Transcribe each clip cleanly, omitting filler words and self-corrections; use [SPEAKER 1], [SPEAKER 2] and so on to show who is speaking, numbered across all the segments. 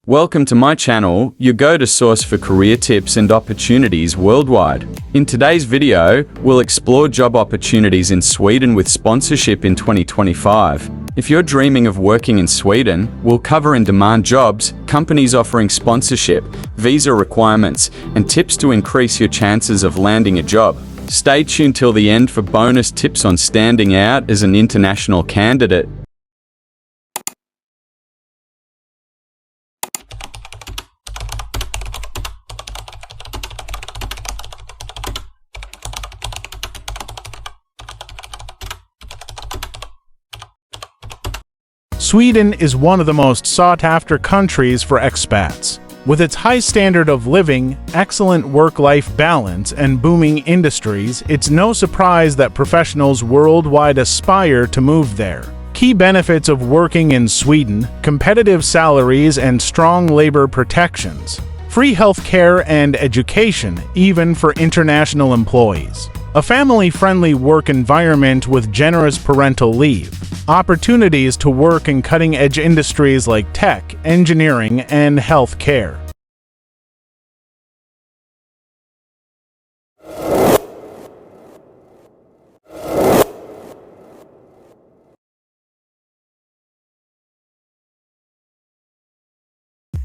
[SPEAKER 1] Welcome to my channel, your go-to source for career tips and opportunities worldwide. In today's video, we'll explore job opportunities in Sweden with sponsorship in 2025. If you're dreaming of working in Sweden, we'll cover in-demand jobs, companies offering sponsorship, visa requirements, and tips to increase your chances of landing a job. Stay tuned till the end for bonus tips on standing out as an international candidate.
[SPEAKER 2] Sweden is one of the most sought-after countries for expats. With its high standard of living, excellent work-life balance, and booming industries, it's no surprise that professionals worldwide aspire to move there. Key benefits of working in Sweden: competitive salaries and strong labor protections. Free health care and education, even for international employees. A family-friendly work environment with generous parental leave. Opportunities to work in cutting-edge industries like tech, engineering, and health care.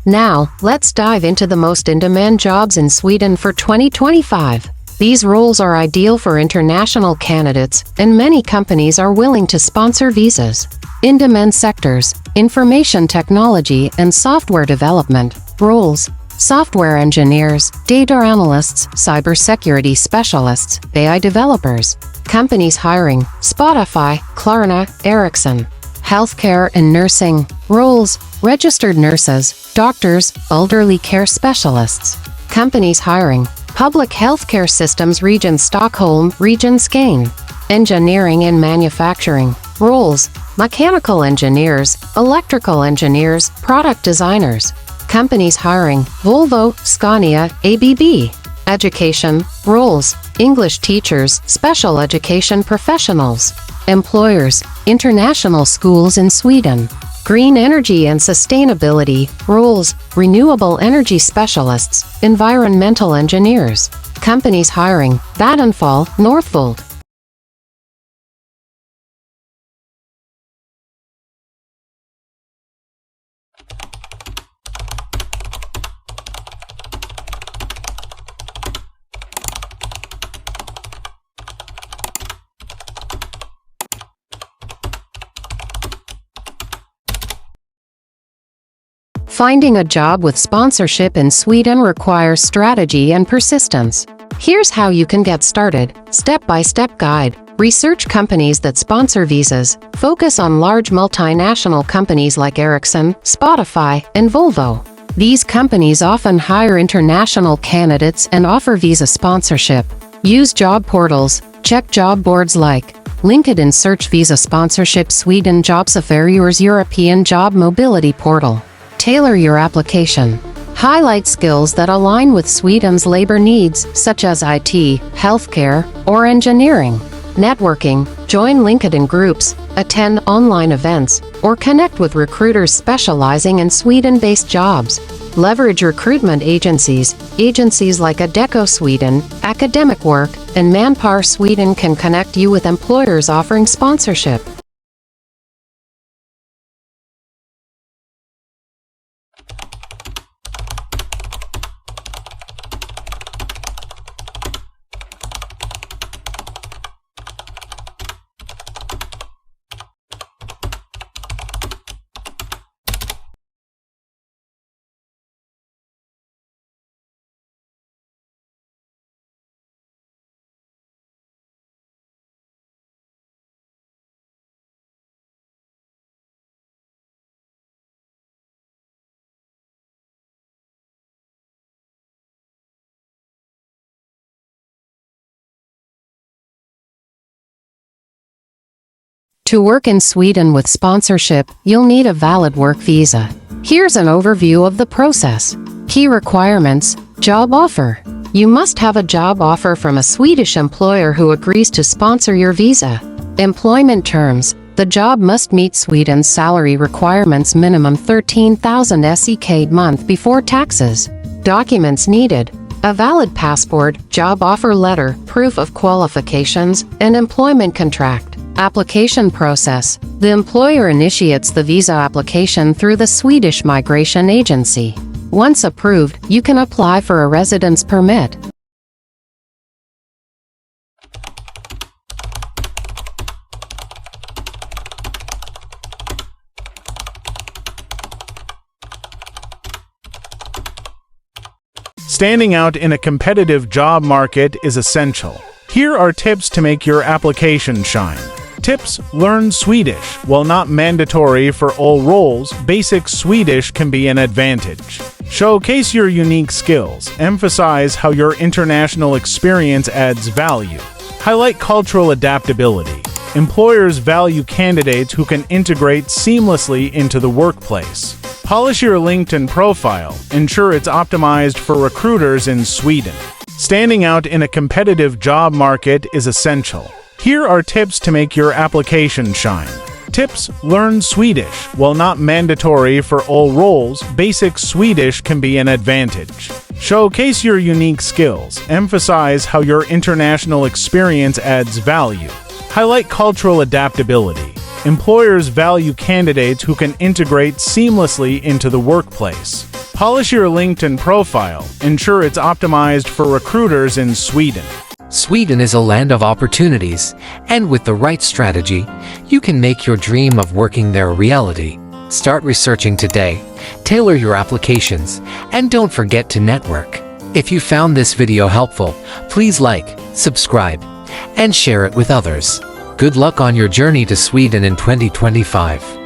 [SPEAKER 3] Now, let's dive into the most in-demand jobs in Sweden for 2025. These roles are ideal for international candidates, and many companies are willing to sponsor visas. In-demand sectors: information technology and software development. Roles: software engineers, data analysts, cybersecurity specialists, AI developers. Companies hiring: Spotify, Klarna, Ericsson. Healthcare and nursing. Roles: registered nurses, doctors, elderly care specialists. Companies hiring: Public Healthcare Systems Region Stockholm, Region Skåne. Engineering and manufacturing. Roles: mechanical engineers, electrical engineers, product designers. Companies hiring: Volvo, Scania, ABB. Education. Roles: English teachers, special education professionals. Employers: international schools in Sweden. Green energy and sustainability. Roles: renewable energy specialists, environmental engineers. Companies hiring: Vattenfall, Northvolt. Finding a job with sponsorship in Sweden requires strategy and persistence. Here's how you can get started. Step-by-step guide. Research companies that sponsor visas. Focus on large multinational companies like Ericsson, Spotify, and Volvo. These companies often hire international candidates and offer visa sponsorship. Use job portals. Check job boards like LinkedIn. Search visa sponsorship Sweden. Jobs Affairs European Job Mobility Portal. Tailor your application. Highlight skills that align with Sweden's labor needs, such as IT, healthcare, or engineering. Networking. Join LinkedIn groups, attend online events, or connect with recruiters specializing in Sweden-based jobs. Leverage recruitment agencies. Agencies like Adecco Sweden, Academic Work, and Manpower Sweden can connect you with employers offering sponsorship. To work in Sweden with sponsorship, you'll need a valid work visa. Here's an overview of the process. Key requirements. Job offer. You must have a job offer from a Swedish employer who agrees to sponsor your visa. Employment terms. The job must meet Sweden's salary requirements, minimum 13,000 SEK month before taxes. Documents needed: a valid passport, job offer letter, proof of qualifications, and employment contract. Application process: the employer initiates the visa application through the Swedish migration agency. Once approved, you can apply for a residence permit.
[SPEAKER 2] Standing out in a competitive job market is essential. Here are tips to make your application shine. Tips: learn Swedish. While not mandatory for all roles, basic Swedish can be an advantage. Showcase your unique skills. Emphasize how your international experience adds value. Highlight cultural adaptability. Employers value candidates who can integrate seamlessly into the workplace. Polish your LinkedIn profile. Ensure it's optimized for recruiters in Sweden. Standing out in a competitive job market is essential. Here are tips to make your application shine. Tips: learn Swedish. While not mandatory for all roles, basic Swedish can be an advantage. Showcase your unique skills. Emphasize how your international experience adds value. Highlight cultural adaptability. Employers value candidates who can integrate seamlessly into the workplace. Polish your LinkedIn profile. Ensure it's optimized for recruiters in Sweden.
[SPEAKER 4] Sweden is a land of opportunities, and with the right strategy, you can make your dream of working there a reality. Start researching today, tailor your applications, and don't forget to network. If you found this video helpful, please like, subscribe, and share it with others. Good luck on your journey to Sweden in 2025.